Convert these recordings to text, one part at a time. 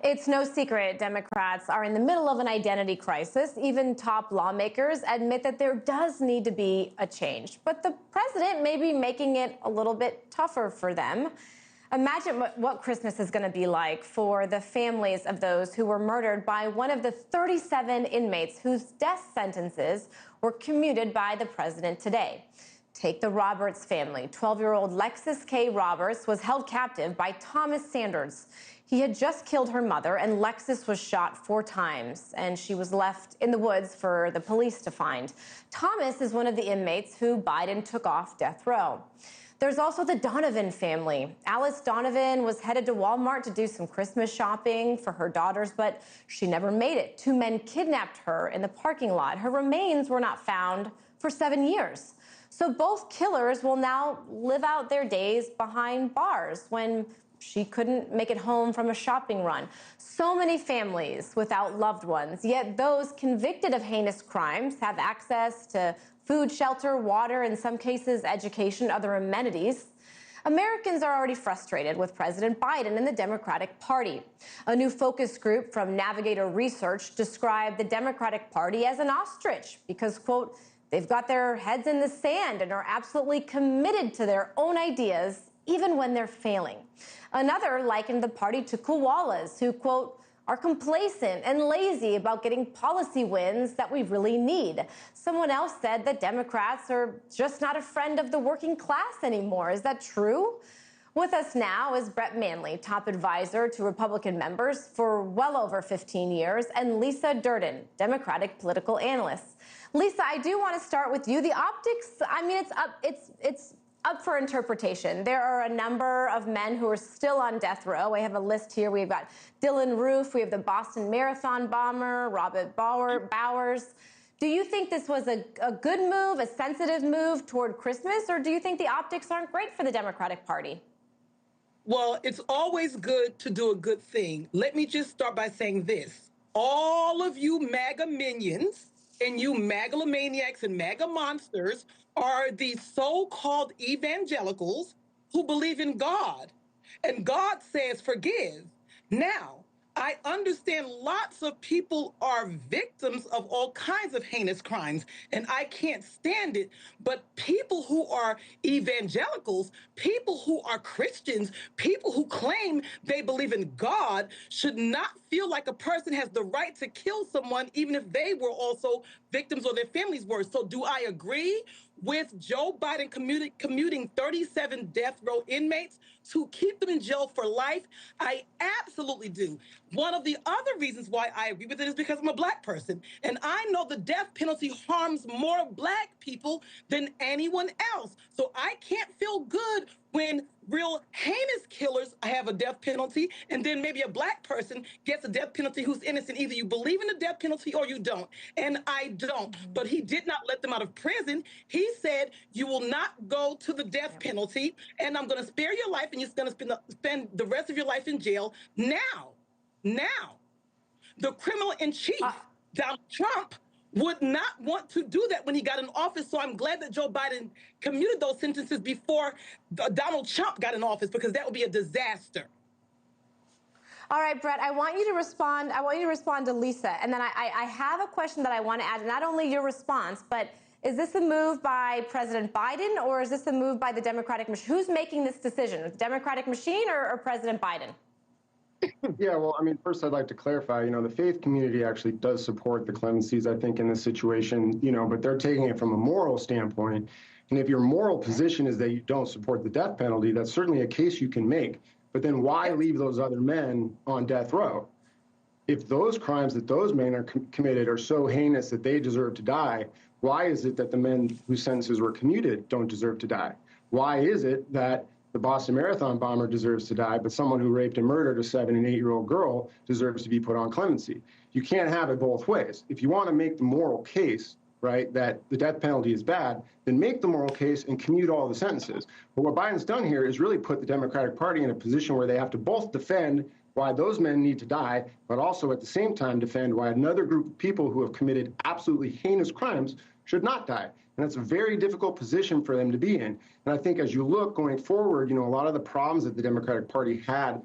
It's no secret Democrats are in the middle of an identity crisis. Even top lawmakers admit that there does need to be a change. But the president may be making it a little bit tougher for them. Imagine what Christmas is going to be like for the families of those who were murdered by one of the 37 inmates whose death sentences were commuted by the president today. Take the Roberts family. 12-year-old Lexis K. Roberts was held captive by Thomas Sanders. He had just killed her mother, and Lexis was shot 4 times, and she was left in the woods for the police to find. Thomas is one of the inmates who Biden took off death row. There's also the Donovan family. Alice Donovan was headed to Walmart to do some Christmas shopping for her daughters, but she never made it. 2 men kidnapped her in the parking lot. Her remains were not found for 7 years. So both killers will now live out their days behind bars when she couldn't make it home from a shopping run. So many families without loved ones, yet those convicted of heinous crimes have access to food, shelter, water, in some cases education, other amenities. Americans are already frustrated with President Biden and the Democratic Party. A new focus group from Navigator Research described the Democratic Party as an ostrich because, quote, they've got their heads in the sand and are absolutely committed to their own ideas, even when they're failing. Another likened the party to koalas who, quote, are complacent and lazy about getting policy wins that we really need. Someone else said that Democrats are just not a friend of the working class anymore. Is that true? With us now is Bret Manley, top advisor to Republican members for well over 15 years, and Lisa Durden, Democratic political analyst. Lisa, I do want to start with you. The optics, I mean, it's up for interpretation. There are a number of men who are still on death row. I have a list here. We've got Dylan Roof. We have the Boston Marathon bomber, Robert Bowers. Do you think this was a good move, a sensitive move toward Christmas, or do you think the optics aren't great for the Democratic Party? Well, it's always good to do a good thing. Let me just start by saying this. All of you MAGA minions and you megalomaniacs and MAGA monsters are the so-called evangelicals who believe in God. And God says, forgive. Now, I understand lots of people are victims of all kinds of heinous crimes, and I can't stand it. But people who are evangelicals, people who are Christians, people who claim they believe in God should not feel like a person has the right to kill someone, even if they were also victims or their families were. So do I agree with Joe Biden commuting 37 death row inmates to keep them in jail for life? I absolutely do. One of the other reasons why I agree with it is because I'm a Black person, and I know the death penalty harms more Black people than anyone else. So I can't feel good when real heinous killers have a death penalty, and then maybe a Black person gets a death penalty who's innocent. Either you believe in the death penalty or you don't, and I don't. But he did not let them out of prison. He said, you will not go to the death penalty, and I'm going to spare your life, and you're going to spend the rest of your life in jail. Now, the criminal in chief, Donald Trump, would not want to do that when he got in office. So I'm glad that Joe Biden commuted those sentences before Donald Trump got in office, because that would be a disaster. All right, Bret, I want you to respond. I want you to respond to Lisa. And then I have a question that I want to add, not only your response, but is this a move by President Biden, or is this a move by the Democratic machine? Who's making this decision, the Democratic machine or President Biden? Yeah, well, I mean, first I'd like to clarify, the faith community actually does support the clemencies, I think, in this situation, but they're taking it from a moral standpoint. And if your moral position is that you don't support the death penalty, that's certainly a case you can make. But then why leave those other men on death row? If those crimes that those men are committed are so heinous that they deserve to die, why is it that the men whose sentences were commuted don't deserve to die? Why is it that the Boston Marathon bomber deserves to die, but someone who raped and murdered a 7- and 8-year-old girl deserves to be put on clemency? You can't have it both ways. If you want to make the moral case, right, that the death penalty is bad, then make the moral case and commute all the sentences. But what Biden's done here is really put the Democratic Party in a position where they have to both defend why those men need to die, but also at the same time defend why another group of people who have committed absolutely heinous crimes should not die. And that's a very difficult position for them to be in. And I think as you look going forward, a lot of the problems that the Democratic Party had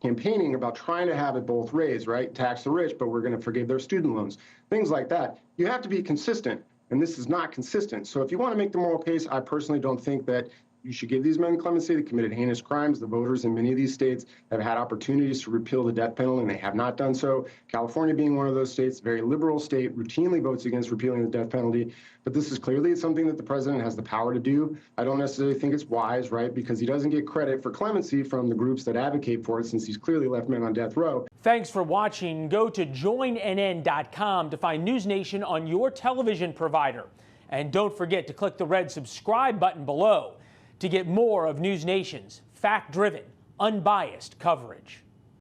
campaigning about trying to have it both ways, right? Tax the rich, but we're going to forgive their student loans, things like that. You have to be consistent, and this is not consistent. So if you want to make the moral case, I personally don't think that you should give these men clemency. They committed heinous crimes. The voters in many of these states have had opportunities to repeal the death penalty, and they have not done so. California being one of those states, very liberal state, routinely votes against repealing the death penalty. But this is clearly something that the president has the power to do. I don't necessarily think it's wise, right, because he doesn't get credit for clemency from the groups that advocate for it, since he's clearly left men on death row. Thanks for watching. Go to joinnn.com to find NewsNation on your television provider. And don't forget to click the red subscribe button below to get more of NewsNation's fact-driven, unbiased coverage.